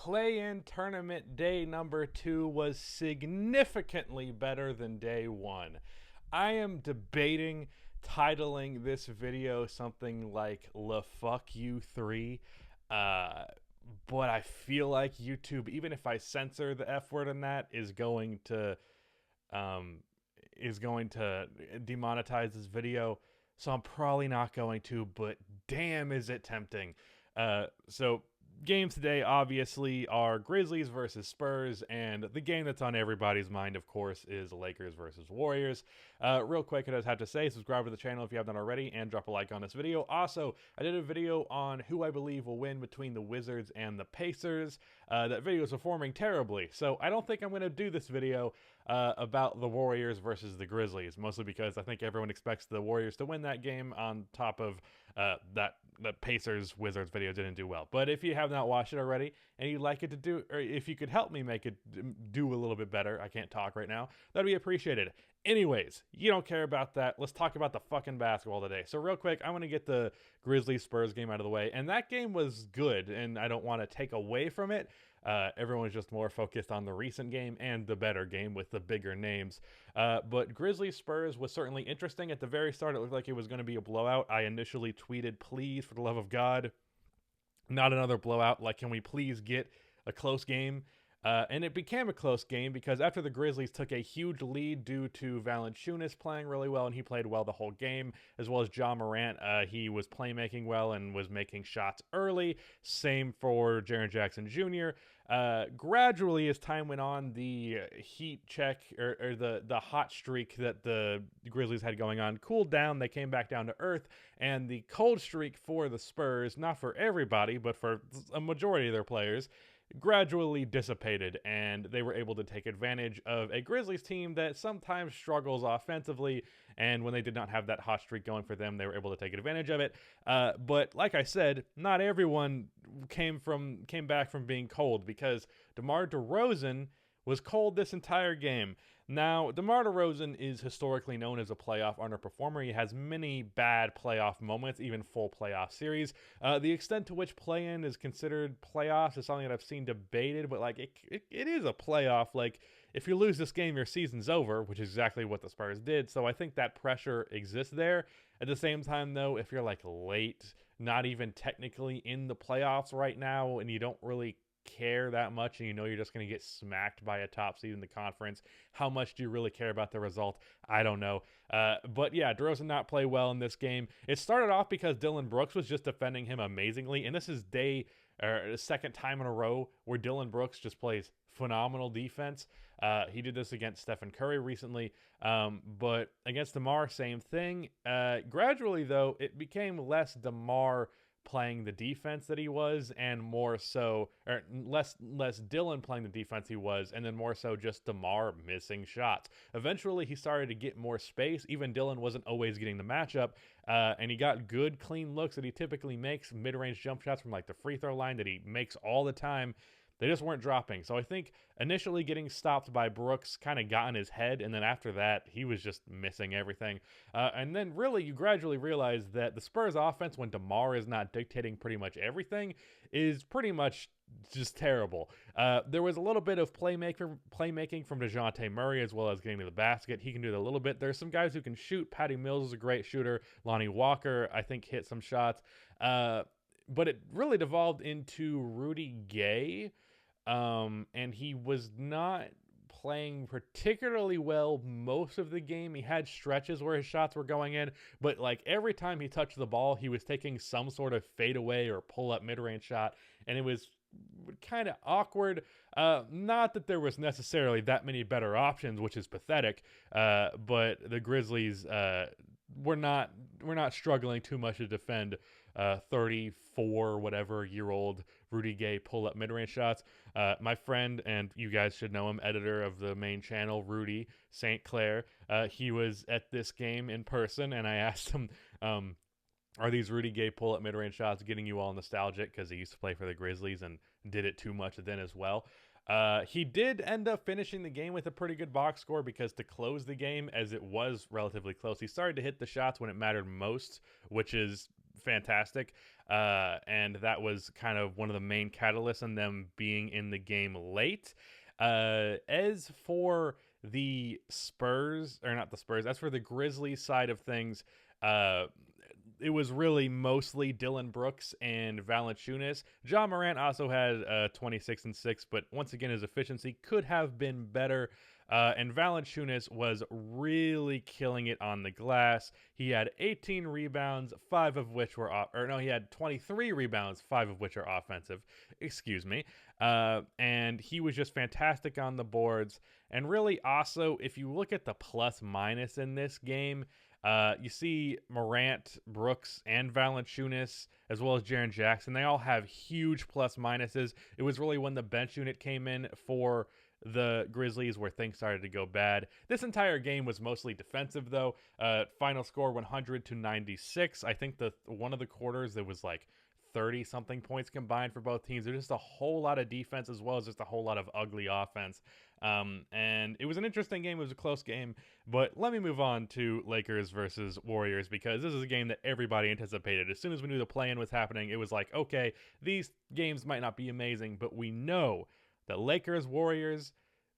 Play-in tournament day number 2 was significantly better than day 1. I am debating titling this video something like "La Fuck You 3," uh, but I feel like YouTube, even if I censor the F word in that, um, is going to demonetize this video. So I'm probably not going to, but damn, is it tempting. So games today obviously are Grizzlies versus Spurs, and the game that's on everybody's mind, of course, is Lakers versus Warriors. Real quick, I just have to say, subscribe to the channel if you haven't done already, and drop a like on this video. Also, I did a video on who I believe will win between the Wizards and the Pacers. That video is performing terribly, so I don't think I'm going to do this video about the Warriors versus the Grizzlies, mostly because I think everyone expects the Warriors to win that game on top of that the Pacers Wizards video didn't do well. But if you have not watched it already and you'd like it to do, or if you could help me make it do a little bit better, I can't talk right now, that'd be appreciated. Anyways, you don't care about that. Let's talk about the fucking basketball today. So real quick, I want to get the Grizzlies Spurs game out of the way, and that game was good, and I don't want to take away from it. Everyone's just more focused on the recent game and the better game with the bigger names. But Grizzlies Spurs was certainly interesting. At the very start, it looked like it was going to be a blowout. I initially tweeted, please, for the love of God, not another blowout. Like, can we please get a close game? And it became a close game because after the Grizzlies took a huge lead due to Valanciunas playing really well, and he played well the whole game, as well as Ja Morant. He was playmaking well and was making shots early. Same for Jaren Jackson Jr. Gradually, as time went on, the heat check or the hot streak that the Grizzlies had going on cooled down. They came back down to earth, and the cold streak for the Spurs, not for everybody, but for a majority of their players, gradually dissipated, and they were able to take advantage of a Grizzlies team that sometimes struggles offensively, and when they did not have that hot streak going for them, they were able to take advantage of it. But like I said, not everyone came back from being cold, because DeMar DeRozan was cold this entire game. Now, DeMar DeRozan is historically known as a playoff underperformer. He has many bad playoff moments, even full playoff series. The extent to which play-in is considered playoffs is something that I've seen debated, but like it is a playoff. Like, if you lose this game, your season's over, which is exactly what the Spurs did. So I think that pressure exists there. At the same time, though, if you're like late, not even technically in the playoffs right now, and you don't really care that much, and you know you're just going to get smacked by a top seed in the conference, how much do you really care about the result? I don't know. But yeah, DeRozan not play well in this game. It started off because Dillon Brooks was just defending him amazingly, and this is the second time in a row where Dillon Brooks just plays phenomenal defense. He did this against Stephen Curry recently, but against DeMar, same thing. Gradually, though, it became less DeMar playing the defense that he was, and more so, or less Dillon playing the defense he was, and then more so just DeMar missing shots. Eventually, he started to get more space. Even Dillon wasn't always getting the matchup, and he got good, clean looks that he typically makes, mid-range jump shots from like the free throw line that he makes all the time. They just weren't dropping. So I think initially getting stopped by Brooks kind of got in his head, and then after that, he was just missing everything. And then really, you gradually realize that the Spurs offense, when DeMar is not dictating pretty much everything, is pretty much just terrible. There was a little bit of playmaking from DeJounte Murray, as well as getting to the basket. He can do that a little bit. There's some guys who can shoot. Patty Mills is a great shooter. Lonnie Walker, I think, hit some shots. But it really devolved into Rudy Gay. And he was not playing particularly well most of the game. He had stretches where his shots were going in, but like every time he touched the ball, he was taking some sort of fadeaway or pull-up mid-range shot, and it was kind of awkward. Not that there was necessarily that many better options, which is pathetic, but the Grizzlies we're not struggling too much to defend 34 whatever year old Rudy Gay pull-up mid-range shots. My friend, and you guys should know him, editor of the main channel, Rudy St. Clair, he was at this game in person, and I asked him, are these Rudy Gay pull-up mid-range shots getting you all nostalgic? Because he used to play for the Grizzlies and did it too much then as well. He did end up finishing the game with a pretty good box score, because to close the game, as it was relatively close, he started to hit the shots when it mattered most, which is fantastic. and that was kind of one of the main catalysts in them being in the game late. As for the Spurs, or not the Spurs, as for the Grizzlies side of things, uh, it was really mostly Dylan Brooks and Valanciunas. Ja Morant also had 26 and 6, but once again, his efficiency could have been better. And Valanciunas was really killing it on the glass. He had 18 rebounds, 5 of which were he had 23 rebounds, 5 of which are offensive. Excuse me. And he was just fantastic on the boards. And really, also, if you look at the plus minus in this game, you see Morant, Brooks, and Valanciunas, as well as Jaren Jackson. They all have huge plus minuses. It was really when the bench unit came in for the Grizzlies where things started to go bad. This entire game was mostly defensive, though. Final score 100-96. I think one of the quarters there was like 30 something points combined for both teams. There's just a whole lot of defense as well as just a whole lot of ugly offense. And it was an interesting game. It was a close game. But let me move on to Lakers versus Warriors, because this is a game that everybody anticipated. As soon as we knew the play-in was happening, it was like, okay, these games might not be amazing, but we know that Lakers-Warriors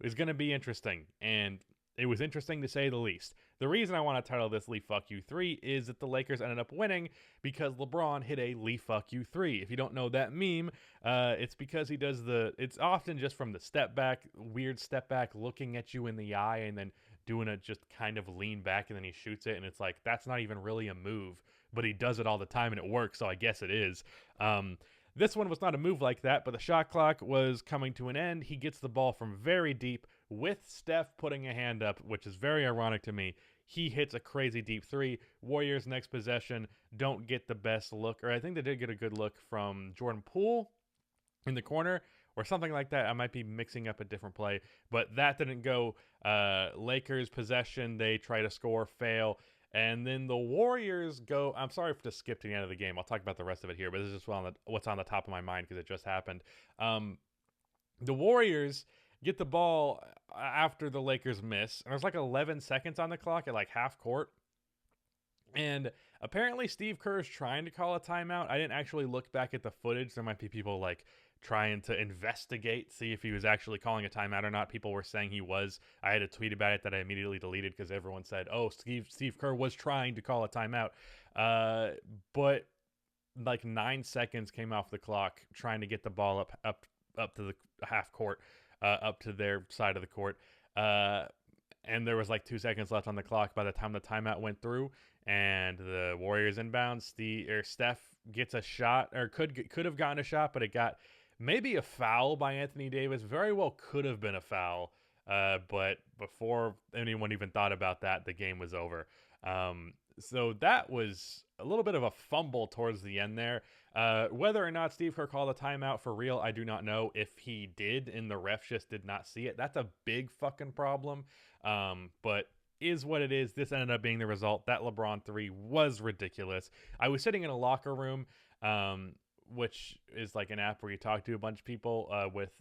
is going to be interesting. And it was interesting to say the least. The reason I want to title this Lee Fuck You 3 is that the Lakers ended up winning because LeBron hit a Lee Fuck You 3. If you don't know that meme, it's because he does it's often just from the step back, weird step back, looking at you in the eye and then doing a just kind of lean back and then he shoots it. And it's like, that's not even really a move, but he does it all the time and it works. So I guess it is. This one was not a move like that, but the shot clock was coming to an end. He gets the ball from very deep with Steph putting a hand up, which is very ironic to me. He hits a crazy deep three. Warriors next possession don't get the best look, or I think they did get a good look from Jordan Poole in the corner or something like that. I might be mixing up a different play, but that didn't go. Lakers possession, they try to score, fail. And then the Warriors go. I'm sorry to skip to the end of the game. I'll talk about the rest of it here, but this is just what's on the top of my mind because it just happened. The Warriors get the ball after the Lakers miss, and there's like 11 seconds on the clock at like half court. And apparently Steve Kerr is trying to call a timeout. I didn't actually look back at the footage. There might be people like trying to investigate, see if he was actually calling a timeout or not. People were saying he was. I had a tweet about it that I immediately deleted because everyone said, oh, Steve Kerr was trying to call a timeout. But like 9 seconds came off the clock trying to get the ball up to the half court, up to their side of the court. And there was like 2 seconds left on the clock by the time the timeout went through, and the Warriors inbound. Steph gets a shot, or could have gotten a shot, but it got maybe a foul by Anthony Davis. Very well could have been a foul, but before anyone even thought about that, the game was over. So that was a little bit of a fumble towards the end there. Whether or not Steve Kerr called a timeout for real, I do not know. If he did and the refs just did not see it, that's a big fucking problem. But is what it is. This ended up being the result. That LeBron 3 was ridiculous. I was sitting in a locker room, which is like an app where you talk to a bunch of people with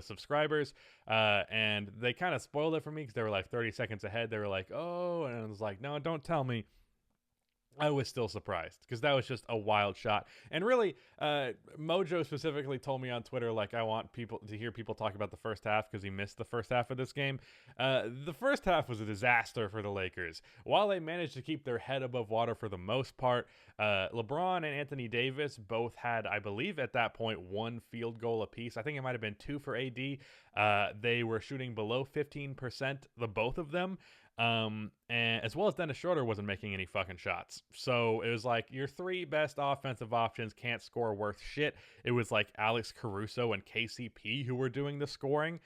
subscribers, and they kind of spoiled it for me because they were like 30 seconds ahead. They were like, oh, and I was like, no, don't tell me. I was still surprised because that was just a wild shot. And really, Mojo specifically told me on Twitter, like, I want people to hear people talk about the first half because he missed the first half of this game. The first half was a disaster for the Lakers. While they managed to keep their head above water for the most part, LeBron and Anthony Davis both had, I believe at that point, 1 field goal apiece. I think it might have been 2 for AD. They were shooting below 15%, the both of them. And as well as Dennis Schroeder wasn't making any fucking shots. So it was like your 3 best offensive options can't score worth shit. It was like Alex Caruso and KCP who were doing the scoring,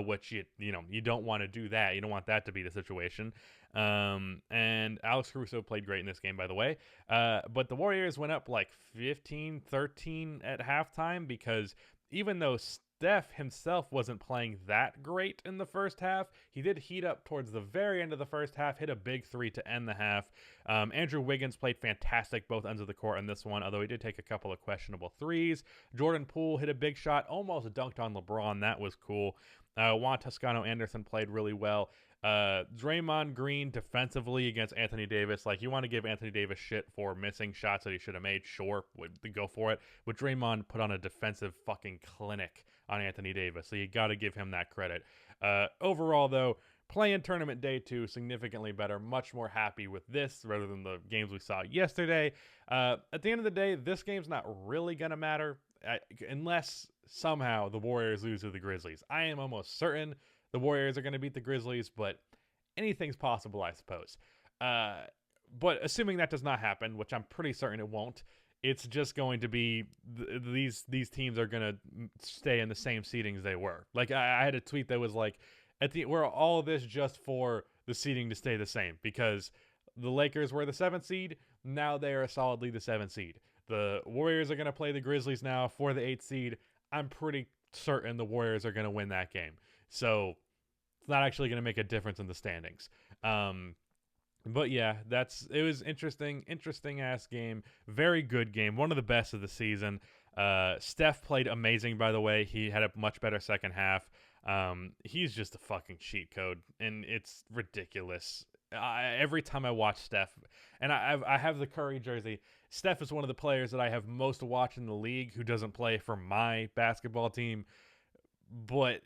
which you don't want to do that. You don't want that to be the situation. And Alex Caruso played great in this game, by the way. But the Warriors went up like 15-13 at halftime because even though Steph himself wasn't playing that great in the first half, he did heat up towards the very end of the first half, hit a big 3 to end the half. Andrew Wiggins played fantastic both ends of the court in this one, although he did take a couple of questionable threes. Jordan Poole hit a big shot, almost dunked on LeBron. That was cool. Juan Toscano Anderson played really well. Draymond Green defensively against Anthony Davis. Like, you want to give Anthony Davis shit for missing shots that he should have made, sure, would go for it. But Draymond put on a defensive fucking clinic on Anthony Davis, so you got to give him that credit. Overall, though, play-in tournament day 2, significantly better. Much more happy with this rather than the games we saw yesterday. At the end of the day, this game's not really going to matter unless somehow the Warriors lose to the Grizzlies. I am almost certain the Warriors are going to beat the Grizzlies, but anything's possible, I suppose. But assuming that does not happen, which I'm pretty certain it won't, it's just going to be these teams are going to stay in the same seedings they were. Like, I had a tweet that was like, we're all of this just for the seeding to stay the same, because the Lakers were the 7th seed. Now they are solidly the 7th seed. The Warriors are going to play the Grizzlies now for the 8th seed. I'm pretty certain the Warriors are going to win that game. So it's not actually going to make a difference in the standings. But yeah, it was interesting ass game. Very good game. One of the best of the season. Steph played amazing, by the way. He had a much better second half. He's just a fucking cheat code, and it's ridiculous. Every time I watch Steph, and I have the Curry jersey, Steph is one of the players that I have most watched in the league who doesn't play for my basketball team, but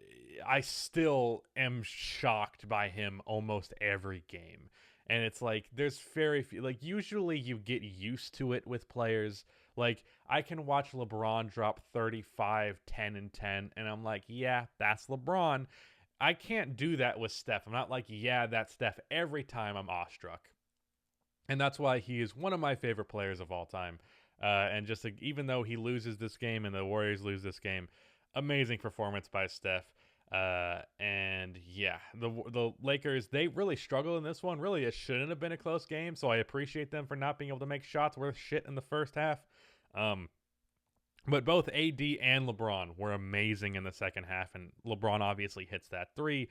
I still am shocked by him almost every game. And it's like, there's very few, like, usually you get used to it with players. Like, I can watch LeBron drop 35, 10, and 10, and I'm like, yeah, that's LeBron. I can't do that with Steph. I'm not like, yeah, that's Steph. Every time I'm awestruck. And that's why he is one of my favorite players of all time. And just like, even though he loses this game and the Warriors lose this game, amazing performance by Steph. And yeah, the Lakers, they really struggled in this one. Really, it shouldn't have been a close game, so I appreciate them for not being able to make shots worth shit in the first half. But both AD and LeBron were amazing in the second half, and LeBron obviously hits that 3.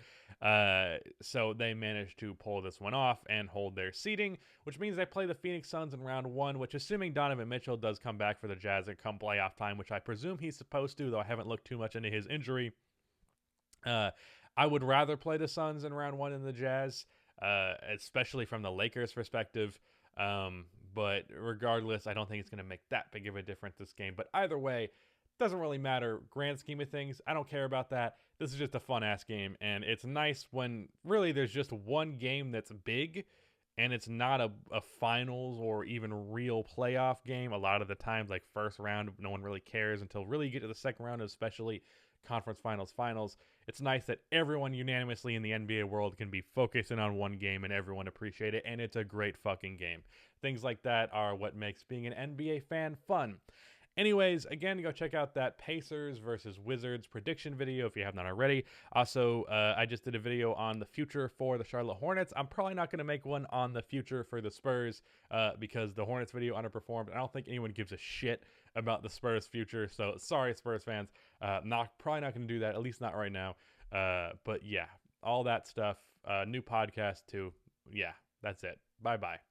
So they managed to pull this one off and hold their seeding, which means they play the Phoenix Suns in round 1, which, assuming Donovan Mitchell does come back for the Jazz and come playoff time, which I presume he's supposed to, though I haven't looked too much into his injury. I would rather play the Suns in round 1 than the Jazz, especially from the Lakers' perspective. But regardless, I don't think it's going to make that big of a difference this game. But either way, doesn't really matter. Grand scheme of things, I don't care about that. This is just a fun-ass game, and it's nice when really there's just one game that's big, and it's not a finals or even real playoff game. A lot of the times, like first round, no one really cares until really you get to the second round, especially conference finals. It's nice that everyone unanimously in the NBA world can be focusing on one game and everyone appreciate it, and it's a great fucking game. Things like that are what makes being an NBA fan fun. Anyways, again, go check out that Pacers versus Wizards prediction video if you have not already. Also, I just did a video on the future for the Charlotte Hornets. I'm probably not going to make one on the future for the Spurs because the Hornets video underperformed. I don't think anyone gives a shit about the Spurs future. So sorry, Spurs fans. Probably not going to do that, at least not right now. But yeah, all that stuff. New podcast too. Yeah, that's it. Bye-bye.